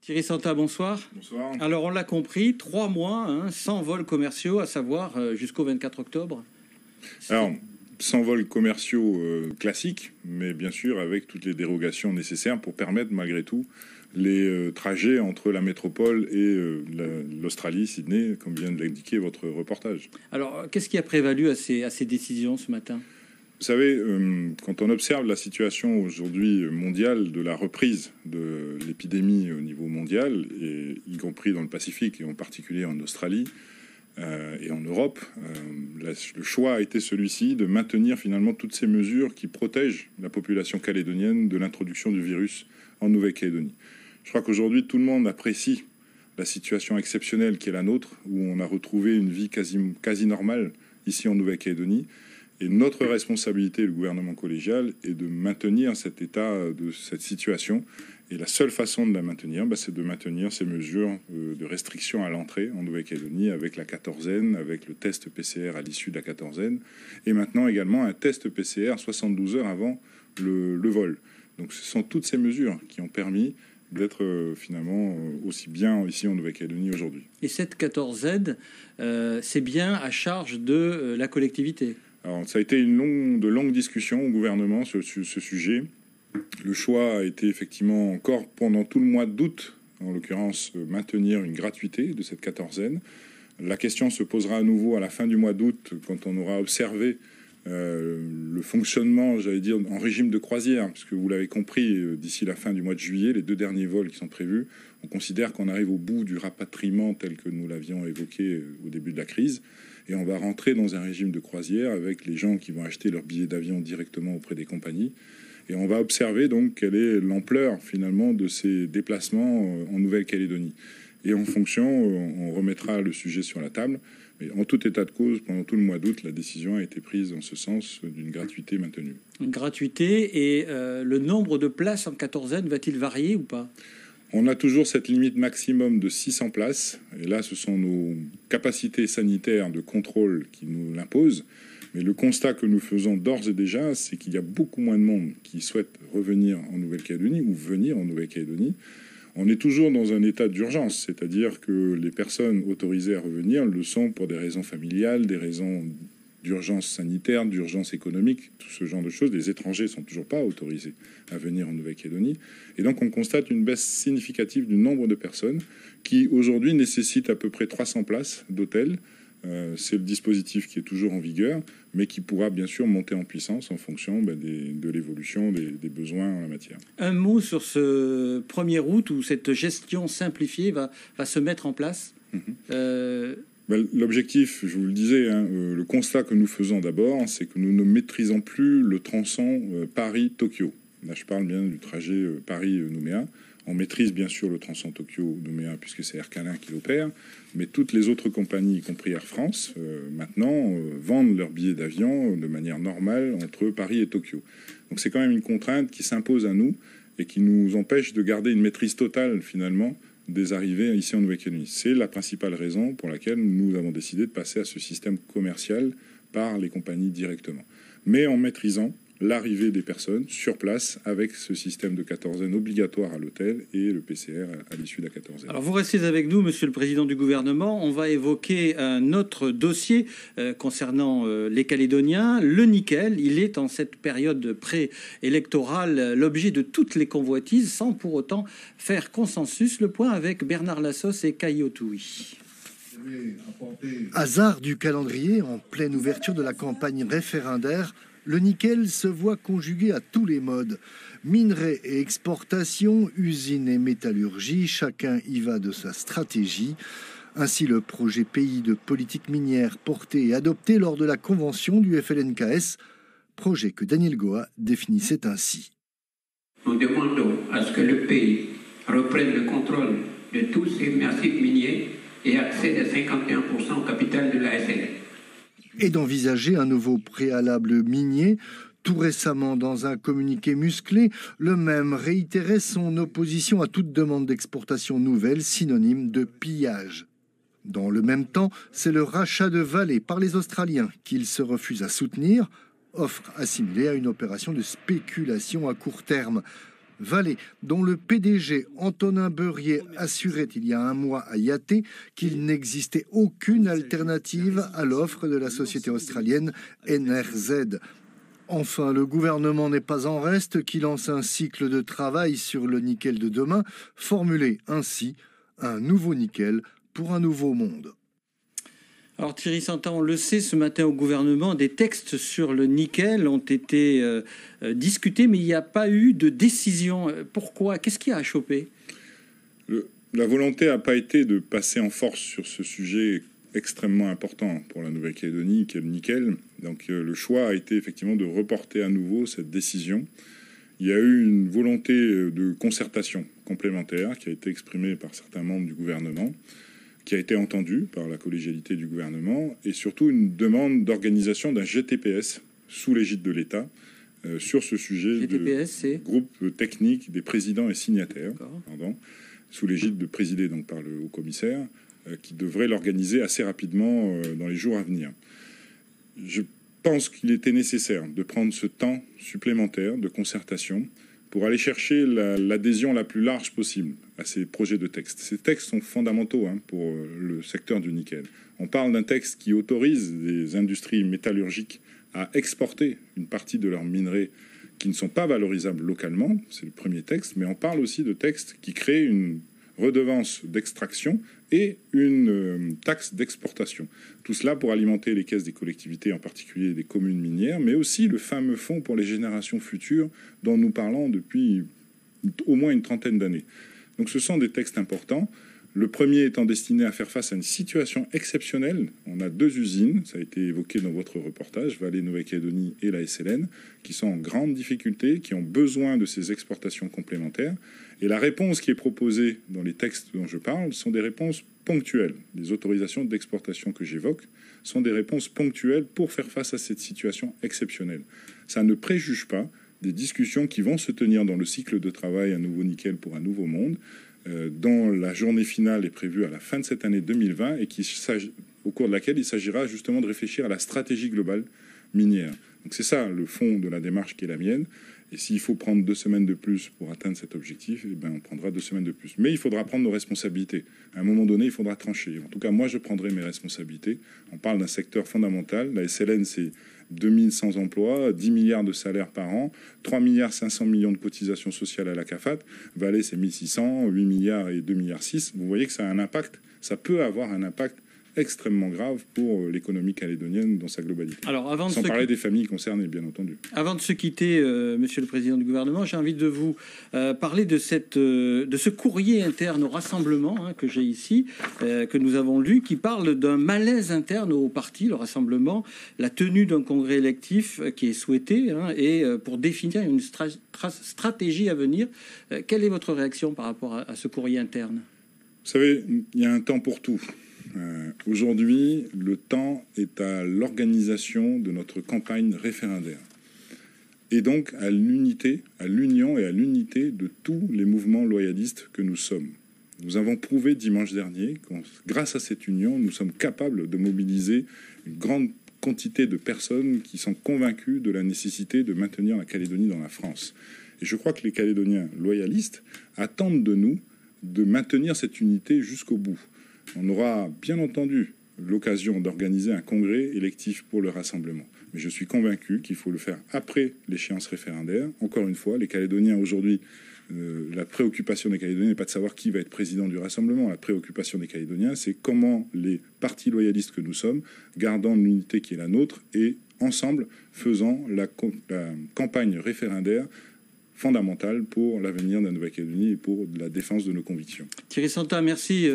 Thierry Santa, bonsoir. Bonsoir. Alors on l'a compris, 3 mois, sans vols commerciaux, à savoir jusqu'au 24 octobre. Alors, sans vols commerciaux classiques, mais bien sûr avec toutes les dérogations nécessaires pour permettre malgré tout les trajets entre la métropole et l'Australie, Sydney, comme vient de l'indiquer votre reportage. Alors qu'est-ce qui a prévalu à ces décisions ce matin ? Vous savez, quand on observe la situation aujourd'hui mondiale de la reprise de l'épidémie au niveau mondial, et y compris dans le Pacifique et en particulier en Australie et en Europe, le choix a été celui-ci de maintenir finalement toutes ces mesures qui protègent la population calédonienne de l'introduction du virus en Nouvelle-Calédonie. Je crois qu'aujourd'hui, tout le monde apprécie la situation exceptionnelle qui est la nôtre, où on a retrouvé une vie quasi normale ici en Nouvelle-Calédonie. Et notre responsabilité, le gouvernement collégial, est de maintenir cet état de cette situation. Et la seule façon de la maintenir, c'est de maintenir ces mesures de restriction à l'entrée en Nouvelle-Calédonie avec la quatorzaine, avec le test PCR à l'issue de la quatorzaine, et maintenant également un test PCR 72 heures avant le vol. Donc ce sont toutes ces mesures qui ont permis d'être finalement aussi bien ici en Nouvelle-Calédonie aujourd'hui. Et cette 14Z, c'est bien à charge de la collectivité ? Alors, ça a été de longues discussions au gouvernement sur ce sujet. Le choix a été effectivement encore pendant tout le mois d'août, en l'occurrence, maintenir une gratuité de cette quatorzaine. La question se posera à nouveau à la fin du mois d'août, quand on aura observé le fonctionnement, j'allais dire, en régime de croisière, puisque vous l'avez compris, d'ici la fin du mois de juillet, les 2 derniers vols qui sont prévus, on considère qu'on arrive au bout du rapatriement tel que nous l'avions évoqué au début de la crise. Et on va rentrer dans un régime de croisière avec les gens qui vont acheter leurs billets d'avion directement auprès des compagnies. Et on va observer donc quelle est l'ampleur finalement de ces déplacements en Nouvelle-Calédonie. Et en fonction, on remettra le sujet sur la table. Mais en tout état de cause, pendant tout le mois d'août, la décision a été prise en ce sens d'une gratuité maintenue. Une gratuité, et le nombre de places en quatorzaine va-t-il varier ou pas ? On a toujours cette limite maximum de 600 places. Et là, ce sont nos capacités sanitaires de contrôle qui nous l'imposent. Mais le constat que nous faisons d'ores et déjà, c'est qu'il y a beaucoup moins de monde qui souhaite revenir en Nouvelle-Calédonie ou venir en Nouvelle-Calédonie. On est toujours dans un état d'urgence, c'est-à-dire que les personnes autorisées à revenir le sont pour des raisons familiales, des raisons d'urgence sanitaire, d'urgence économique, tout ce genre de choses. Les étrangers ne sont toujours pas autorisés à venir en Nouvelle-Calédonie. Et donc, on constate une baisse significative du nombre de personnes qui, aujourd'hui, nécessitent à peu près 300 places d'hôtel. C'est le dispositif qui est toujours en vigueur, mais qui pourra bien sûr monter en puissance en fonction de l'évolution des besoins en la matière. Un mot sur ce 1er août où cette gestion simplifiée va se mettre en place. L'objectif, je vous le disais, le constat que nous faisons d'abord, c'est que nous ne maîtrisons plus le tronçon Paris-Tokyo. Là, je parle bien du trajet Paris-Nouméa. On maîtrise bien sûr le tronçon Tokyo-Nouméa puisque c'est Air Calin qui l'opère, mais toutes les autres compagnies, y compris Air France, maintenant vendent leurs billets d'avion de manière normale entre Paris et Tokyo. Donc c'est quand même une contrainte qui s'impose à nous et qui nous empêche de garder une maîtrise totale finalement des arrivées ici en Nouvelle-Calédonie. C'est la principale raison pour laquelle nous avons décidé de passer à ce système commercial par les compagnies directement, mais en maîtrisant l'arrivée des personnes sur place avec ce système de quatorzaine obligatoire à l'hôtel et le PCR à l'issue de la quatorzaine. Alors vous restez avec nous, Monsieur le Président du gouvernement. On va évoquer un autre dossier concernant les Calédoniens. Le nickel, il est en cette période préélectorale l'objet de toutes les convoitises sans pour autant faire consensus. Le point avec Bernard Lassos et Kayo Toui. Hasard du calendrier, en pleine ouverture de la campagne référendaire, le nickel se voit conjugué à tous les modes. Minerais et exportation, usines et métallurgie, chacun y va de sa stratégie. Ainsi, le projet pays de politique minière porté et adopté lors de la convention du FLNKS, projet que Daniel Goa définissait ainsi. Nous demandons à ce que le pays reprenne le contrôle de tous ces massifs miniers et accède à 51% au capital de la SNL. Et d'envisager un nouveau préalable minier. Tout récemment, dans un communiqué musclé, le même réitérait son opposition à toute demande d'exportation nouvelle, synonyme de pillage. Dans le même temps, c'est le rachat de vallées par les Australiens qu'il se refuse à soutenir, offre assimilée à une opération de spéculation à court terme. Vallée, dont le PDG Antonin Beurier assurait il y a un mois à Yaté qu'il n'existait aucune alternative à l'offre de la société australienne NRZ. Enfin, le gouvernement n'est pas en reste, qui lance un cycle de travail sur le nickel de demain, formulé ainsi: un nouveau nickel pour un nouveau monde. Alors Thierry Santin, on le sait, ce matin au gouvernement, des textes sur le nickel ont été discutés, mais il n'y a pas eu de décision. Pourquoi? Qu'est-ce qui a achoppé? La volonté n'a pas été de passer en force sur ce sujet extrêmement important pour la Nouvelle-Calédonie, qui est le nickel. Donc le choix a été effectivement de reporter à nouveau cette décision. Il y a eu une volonté de concertation complémentaire qui a été exprimée par certains membres du gouvernement, qui a été entendue par la collégialité du gouvernement, et surtout une demande d'organisation d'un GTPS sous l'égide de l'État sur ce sujet. GTPS, c'est groupe technique des présidents et signataires, sous l'égide présidé donc par le haut-commissaire, qui devrait l'organiser assez rapidement dans les jours à venir. Je pense qu'il était nécessaire de prendre ce temps supplémentaire de concertation pour aller chercher l'adhésion la plus large possible à ces projets de texte. Ces textes sont fondamentaux pour le secteur du nickel. On parle d'un texte qui autorise les industries métallurgiques à exporter une partie de leurs minerais qui ne sont pas valorisables localement, c'est le premier texte, mais on parle aussi de textes qui créent une redevance d'extraction et une taxe d'exportation. Tout cela pour alimenter les caisses des collectivités, en particulier des communes minières, mais aussi le fameux fonds pour les générations futures dont nous parlons depuis au moins une trentaine d'années. Donc ce sont des textes importants. Le premier étant destiné à faire face à une situation exceptionnelle. On a 2 usines, ça a été évoqué dans votre reportage, Vallée Nouvelle-Calédonie et la SLN, qui sont en grande difficulté, qui ont besoin de ces exportations complémentaires. Et la réponse qui est proposée dans les textes dont je parle sont des réponses ponctuelles. Les autorisations d'exportation que j'évoque sont des réponses ponctuelles pour faire face à cette situation exceptionnelle. Ça ne préjuge pas des discussions qui vont se tenir dans le cycle de travail Un nouveau nickel pour un nouveau monde, dont la journée finale est prévue à la fin de cette année 2020 et au cours de laquelle il s'agira justement de réfléchir à la stratégie globale minière. Donc c'est ça le fond de la démarche qui est la mienne. Et s'il faut prendre 2 semaines de plus pour atteindre cet objectif, eh bien on prendra 2 semaines de plus. Mais il faudra prendre nos responsabilités. À un moment donné, il faudra trancher. En tout cas, moi, je prendrai mes responsabilités. On parle d'un secteur fondamental. La SLN, c'est 2100 emplois, 10 milliards de salaires par an, 3 milliards 500 millions de cotisations sociales à la CAFAT. Vallée, c'est 1600, 8 milliards et 2 milliards 6. Vous voyez que ça a un impact. Ça peut avoir un impact extrêmement grave pour l'économie calédonienne dans sa globalité. Alors, sans parler des familles concernées, bien entendu. Avant de se quitter, Monsieur le Président du gouvernement, j'ai envie de vous parler de ce courrier interne au rassemblement que j'ai ici, que nous avons lu, qui parle d'un malaise interne au parti, le rassemblement, la tenue d'un congrès électif qui est souhaité, et pour définir une stratégie à venir. Quelle est votre réaction par rapport à ce courrier interne? Vous savez, il y a un temps pour tout. Aujourd'hui, le temps est à l'organisation de notre campagne référendaire et donc à l'unité, à l'union et à l'unité de tous les mouvements loyalistes que nous sommes. Nous avons prouvé dimanche dernier que grâce à cette union, nous sommes capables de mobiliser une grande quantité de personnes qui sont convaincues de la nécessité de maintenir la Calédonie dans la France. Et je crois que les Calédoniens loyalistes attendent de nous de maintenir cette unité jusqu'au bout. On aura bien entendu l'occasion d'organiser un congrès électif pour le rassemblement. Mais je suis convaincu qu'il faut le faire après l'échéance référendaire. Encore une fois, les Calédoniens aujourd'hui, la préoccupation des Calédoniens n'est pas de savoir qui va être président du rassemblement. La préoccupation des Calédoniens, c'est comment les partis loyalistes que nous sommes, gardant l'unité qui est la nôtre et ensemble faisant la campagne référendaire fondamentale pour l'avenir de la Nouvelle-Calédonie et pour la défense de nos convictions. Thierry Santin, merci.